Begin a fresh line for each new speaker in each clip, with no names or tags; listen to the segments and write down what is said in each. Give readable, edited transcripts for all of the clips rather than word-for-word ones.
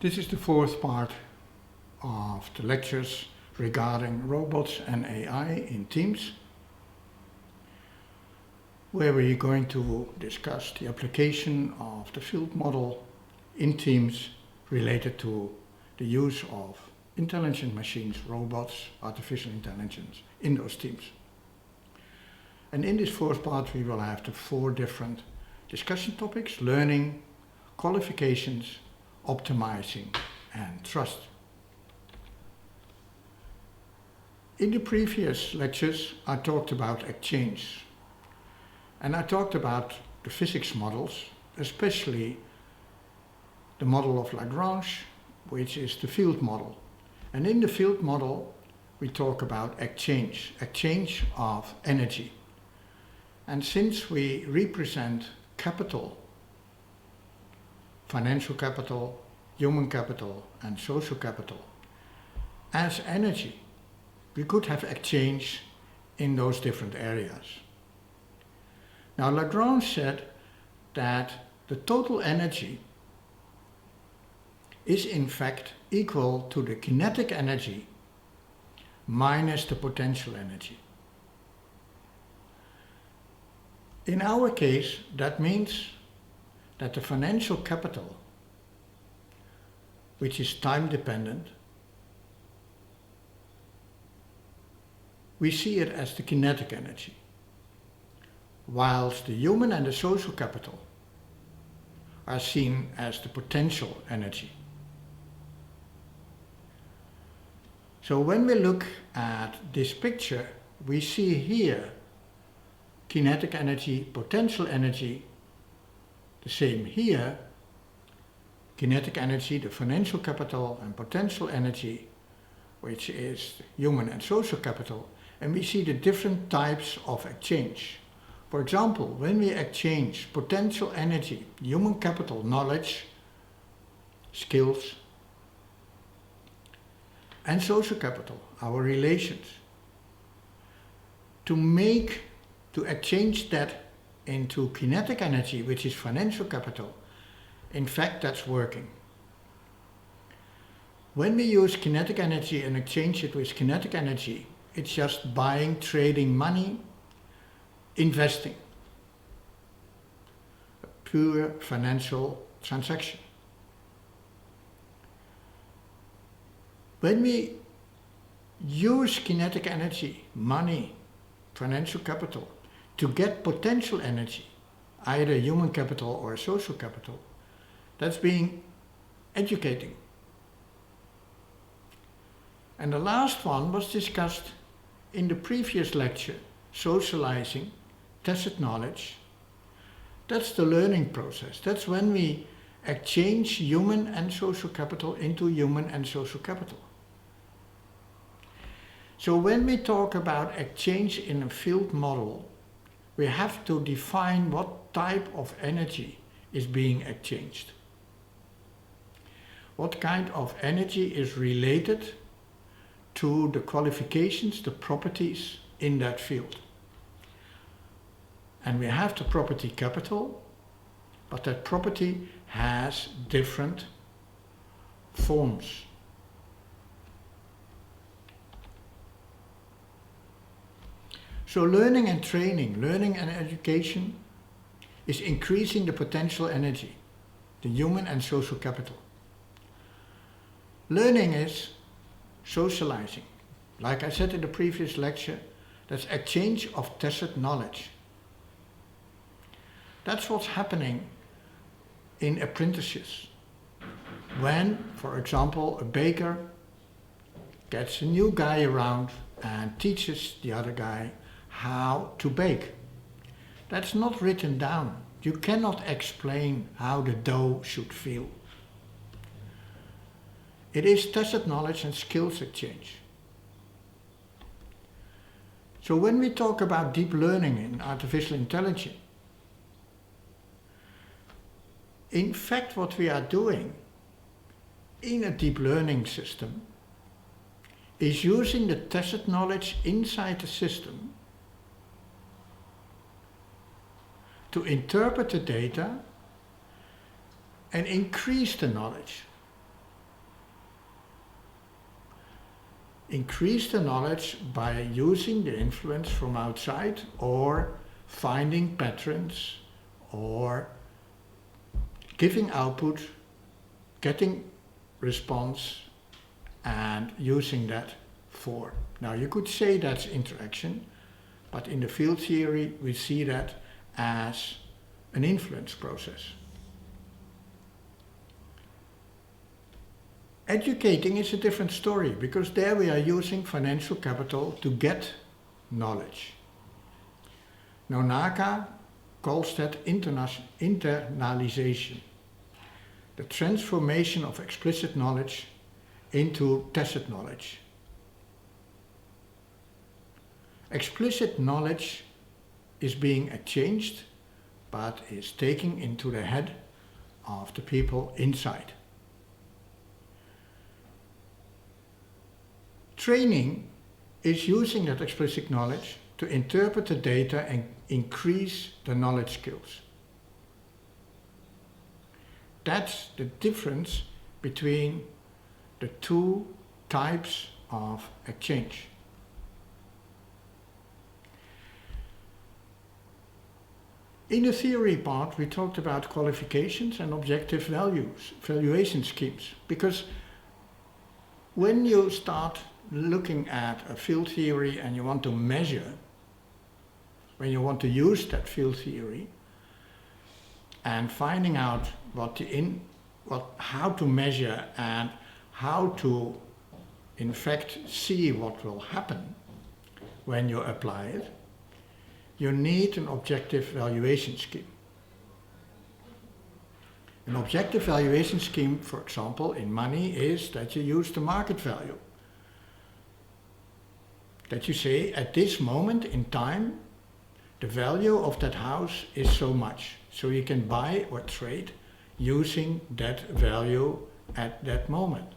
This is the fourth part of the lectures regarding robots and AI in teams, where we're going to discuss the application of the field model in teams related to the use of intelligent machines, robots, artificial intelligence in those teams. And in this fourth part we will have the four different discussion topics: learning, qualifications, optimizing and trust. In the previous lectures I talked about exchange, and I talked about the physics models, especially the model of Lagrange, which is the field model. And in the field model we talk about exchange of energy. And since we represent capital, financial capital, human capital and social capital as energy, we could have exchange in those different areas. Now Lagrange said that the total energy is in fact equal to the kinetic energy minus the potential energy. In our case, that means that the financial capital, which is time dependent, we see it as the kinetic energy, whilst the human and the social capital are seen as the potential energy. So when we look at this picture, we see here kinetic energy, potential energy, the same here, kinetic energy, the financial capital, and potential energy, which is human and social capital, and we see the different types of exchange. For example, when we exchange potential energy, human capital, knowledge, skills, and social capital, our relations, to exchange that into kinetic energy, which is financial capital, in fact that's working. When we use kinetic energy and exchange it with kinetic energy, it's just buying, trading money, investing. A pure financial transaction. When we use kinetic energy, money, financial capital, to get potential energy, either human capital or social capital, that's being educating. And the last one was discussed in the previous lecture, socializing, tacit knowledge. That's the learning process. That's when we exchange human and social capital into human and social capital. So when we talk about exchange in a field model, we have to define what type of energy is being exchanged. What kind of energy is related to the qualifications, the properties in that field. And we have the property capital, but that property has different forms. So learning and training, learning and education is increasing the potential energy, the human and social capital. Learning is socializing. Like I said in the previous lecture, that's exchange of tacit knowledge. That's what's happening in apprenticeships. When, for example, a baker gets a new guy around and teaches the other guy how to bake. That's not written down. You cannot explain how the dough should feel. It is tacit knowledge and skills exchange. So when we talk about deep learning in artificial intelligence, in fact what we are doing in a deep learning system is using the tacit knowledge inside the system to interpret the data and increase the knowledge. increase the knowledge by using the influence from outside or finding patterns or giving output, getting response and using that for. Now you could say that's interaction, but in the field theory we see that as an influence process. Educating is a different story because there we are using financial capital to get knowledge. Nonaka calls that internalization, the transformation of explicit knowledge into tacit knowledge. Explicit knowledge is being exchanged, but is taken into the head of the people inside. Training is using that explicit knowledge to interpret the data and increase the knowledge skills. That's the difference between the two types of exchange. In the theory part, we talked about qualifications and objective valuation schemes, because when you start looking at a field theory and you want to measure, when you want to use that field theory and finding out how to measure and how to in fact see what will happen when you apply it, you need an objective valuation scheme. An objective valuation scheme, for example, in money is that you use the market value. That you say, at this moment in time, the value of that house is so much. So you can buy or trade using that value at that moment.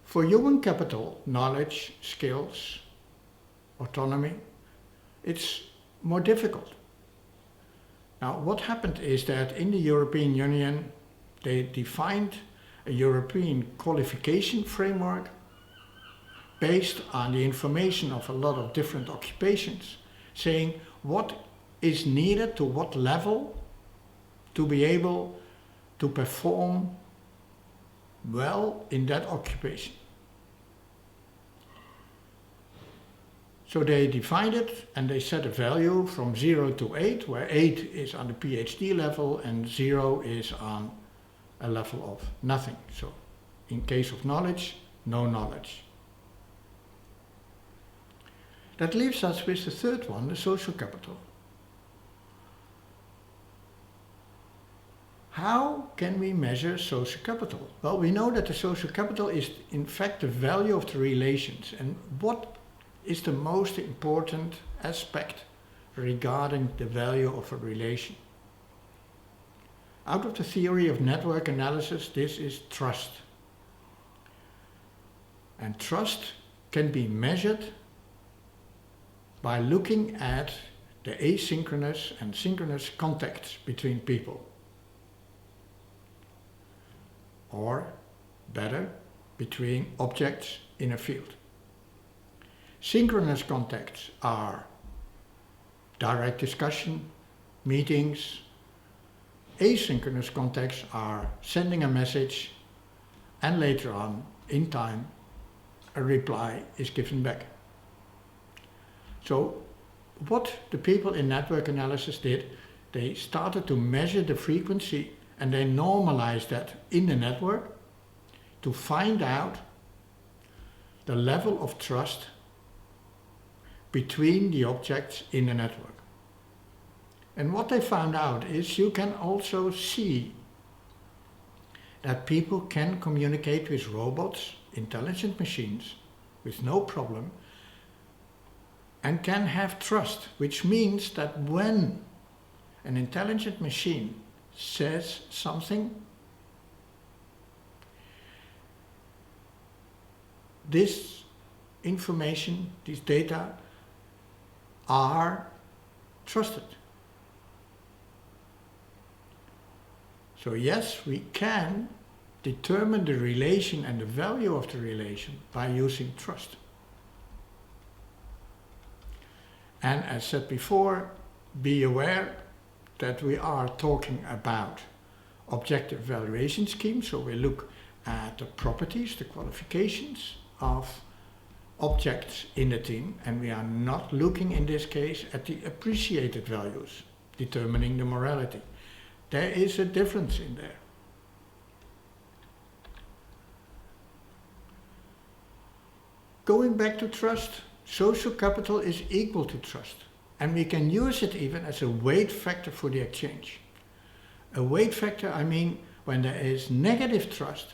For human capital, knowledge, skills, autonomy, it's more difficult. Now, what happened is that in the European Union, they defined a European qualification framework based on the information of a lot of different occupations, saying what is needed to what level to be able to perform well in that occupation. So they defined it and they set a value from 0 to 8, where 8 is on the PhD level and 0 is on a level of nothing. So in case of knowledge, no knowledge. That leaves us with the third one, the social capital. How can we measure social capital? Well, we know that the social capital is in fact the value of the relations. And what is the most important aspect regarding the value of a relation? Out of the theory of network analysis, this is trust. And trust can be measured by looking at the asynchronous and synchronous contacts between people. Or, better, between objects in a field. Synchronous contacts are direct discussion, meetings. Asynchronous contacts are sending a message and later on, in time, a reply is given back. So what the people in network analysis did, they started to measure the frequency and they normalized that in the network to find out the level of trust between the objects in the network. And what they found out is you can also see that people can communicate with robots, intelligent machines, with no problem, and can have trust, which means that when an intelligent machine says something, this information, these data are trusted. So yes, we can determine the relation and the value of the relation by using trust. And as said before, be aware that we are talking about objective valuation schemes, so we look at the properties, the qualifications of objects in the team, and we are not looking in this case at the appreciated values, determining the morality. There is a difference in there. Going back to trust, social capital is equal to trust, and we can use it even as a weight factor for the exchange. A weight factor, I mean, when there is negative trust,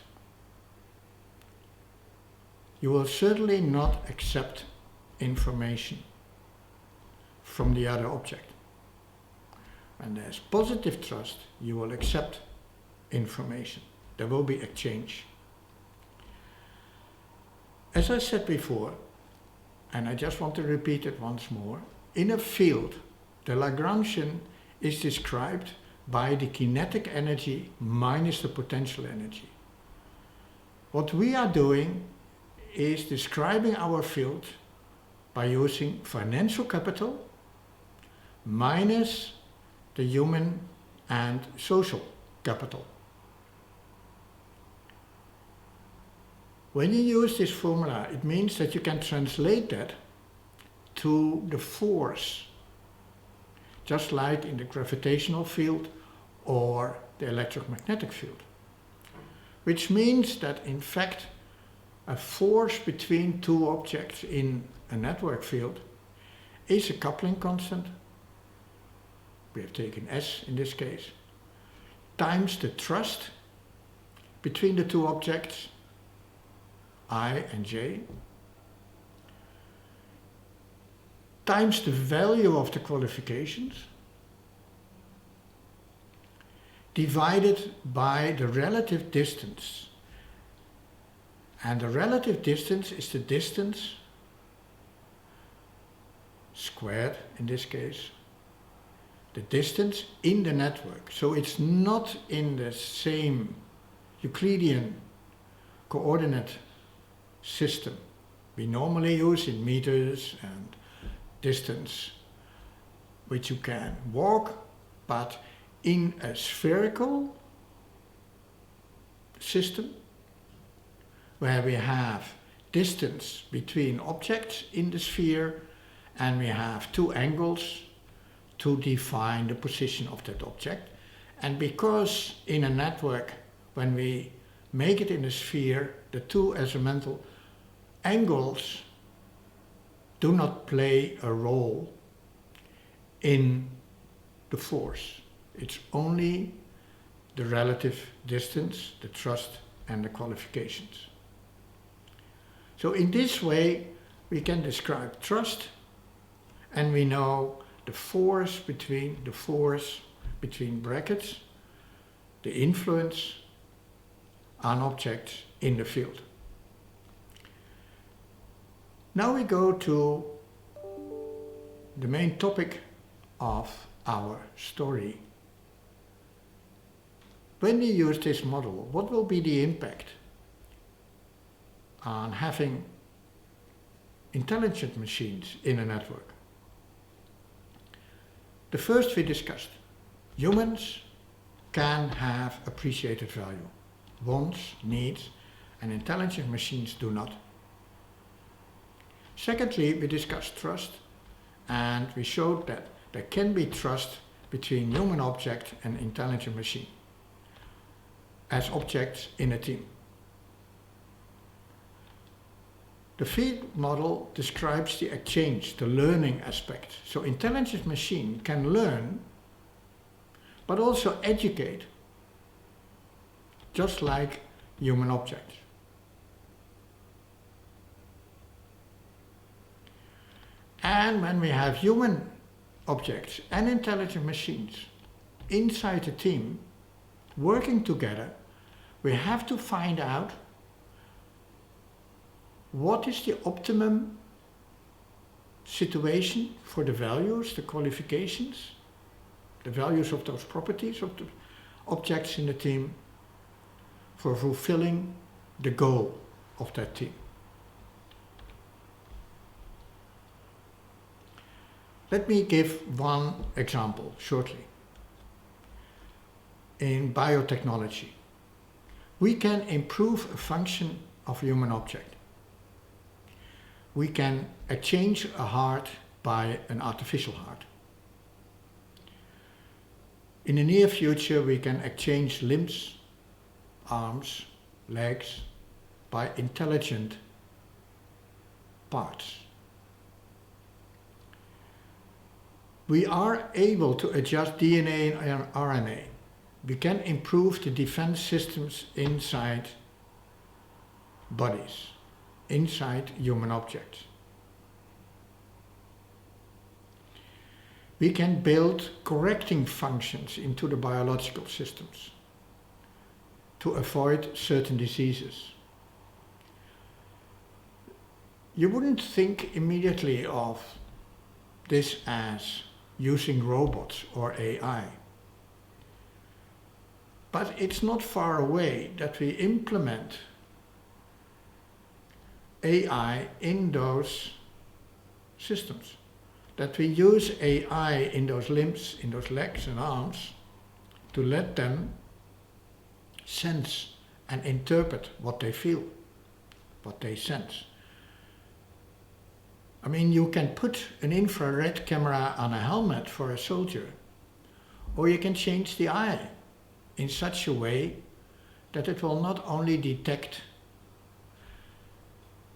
you will certainly not accept information from the other object. When there is positive trust, you will accept information. There will be exchange. As I said before, and I just want to repeat it once more, in a field, the Lagrangian is described by the kinetic energy minus the potential energy. What we are doing is describing our field by using financial capital minus the human and social capital. When you use this formula, it means that you can translate that to the force, just like in the gravitational field or the electromagnetic field. Which means that in fact a force between two objects in a network field is a coupling constant, we have taken S in this case, times the thrust between the two objects, I and J, times the value of the qualifications, divided by the relative distance. And the relative distance is the distance squared, in this case, the distance in the network. So it's not in the same Euclidean coordinate system we normally use in meters and distance which you can walk, but in a spherical system where we have distance between objects in the sphere and we have two angles to define the position of that object. And because in a network, when we make it in a sphere, the two azimuthal angles do not play a role in the force. It's only the relative distance, the thrust and the qualifications. So in this way we can describe thrust, and we know the force between brackets, the influence on objects in the field. Now we go to the main topic of our story. When we use this model, what will be the impact on having intelligent machines in a network? The first we discussed, humans can have appreciated value, wants, needs, and intelligent machines do not. Secondly, we discussed trust, and we showed that there can be trust between human object and intelligent machine as objects in a team. The field model describes the exchange, the learning aspect. So intelligent machine can learn, but also educate, just like human objects. And when we have human objects and intelligent machines inside a team working together, we have to find out what is the optimum situation for the values, the qualifications, the values of those properties of the objects in the team for fulfilling the goal of that team. Let me give one example shortly. In biotechnology, we can improve a function of a human object. We can exchange a heart by an artificial heart. In the near future, we can exchange limbs, arms, legs by intelligent parts. We are able to adjust DNA and RNA. We can improve the defense systems inside bodies, inside human objects. We can build correcting functions into the biological systems to avoid certain diseases. You wouldn't think immediately of this as using robots or AI. But it's not far away that we implement AI in those systems. That we use AI in those limbs, in those legs and arms, to let them sense and interpret what they feel, what they sense. I mean, you can put an infrared camera on a helmet for a soldier, or you can change the eye in such a way that it will not only detect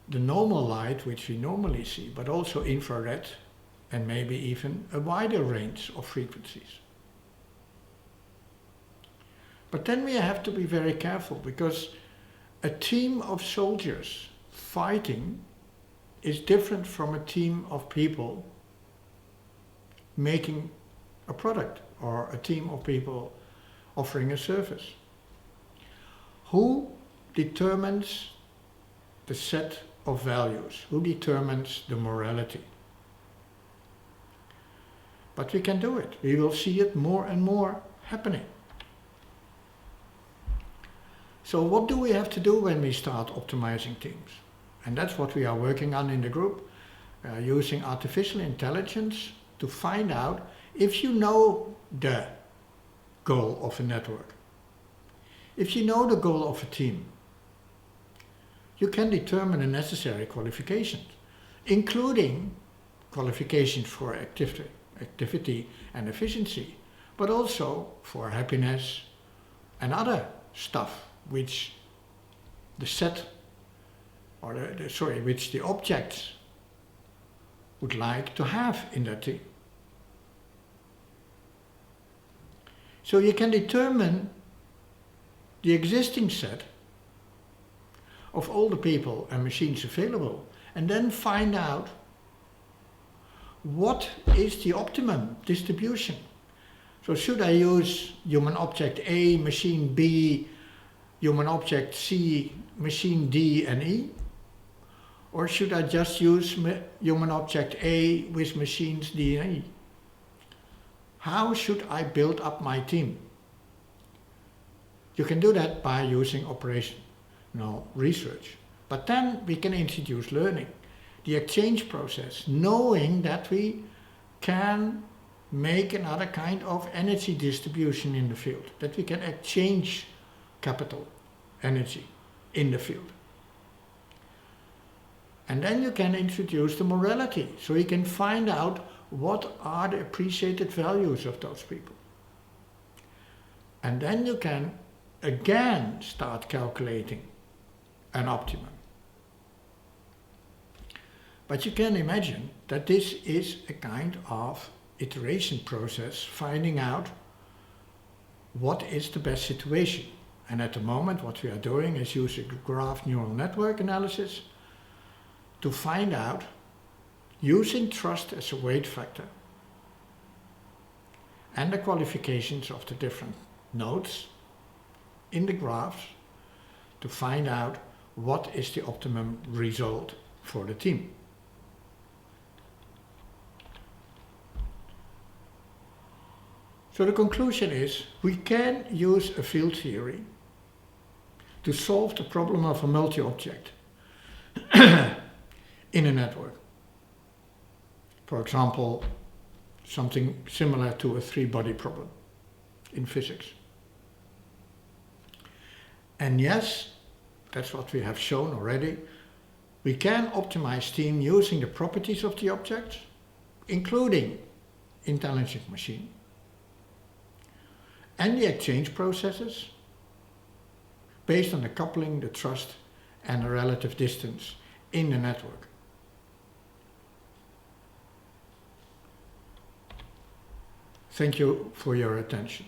the normal light which we normally see, but also infrared and maybe even a wider range of frequencies. But then we have to be very careful, because a team of soldiers fighting is different from a team of people making a product, or a team of people offering a service. Who determines the set of values? Who determines the morality? But we can do it. We will see it more and more happening. So what do we have to do when we start optimizing teams? And that's what we are working on in the group, using artificial intelligence to find out if you know the goal of a network. If you know the goal of a team, you can determine the necessary qualifications, including qualifications for activity and efficiency, but also for happiness and other stuff which the set or which the objects would like to have in their team. So you can determine the existing set of all the people and machines available, and then find out what is the optimum distribution. So should I use human object A, machine B, human object C, machine D and E? Or should I just use human object A with machines D and E? How should I build up my team? You can do that by using operational research. But then we can introduce learning, the exchange process, knowing that we can make another kind of energy distribution in the field, that we can exchange capital, energy in the field. And then you can introduce the morality, so you can find out what are the appreciated values of those people. And then you can again start calculating an optimum. But you can imagine that this is a kind of iteration process, finding out what is the best situation. And at the moment what we are doing is using graph neural network analysis to find out, using trust as a weight factor and the qualifications of the different nodes in the graphs, to find out what is the optimum result for the team. So the conclusion is, we can use a field theory to solve the problem of a multi-object in a network. For example, something similar to a three-body problem in physics. And yes, that's what we have shown already. We can optimize steam using the properties of the objects, including intelligent machine, and the exchange processes based on the coupling, the thrust, and the relative distance in the network. Thank you for your attention.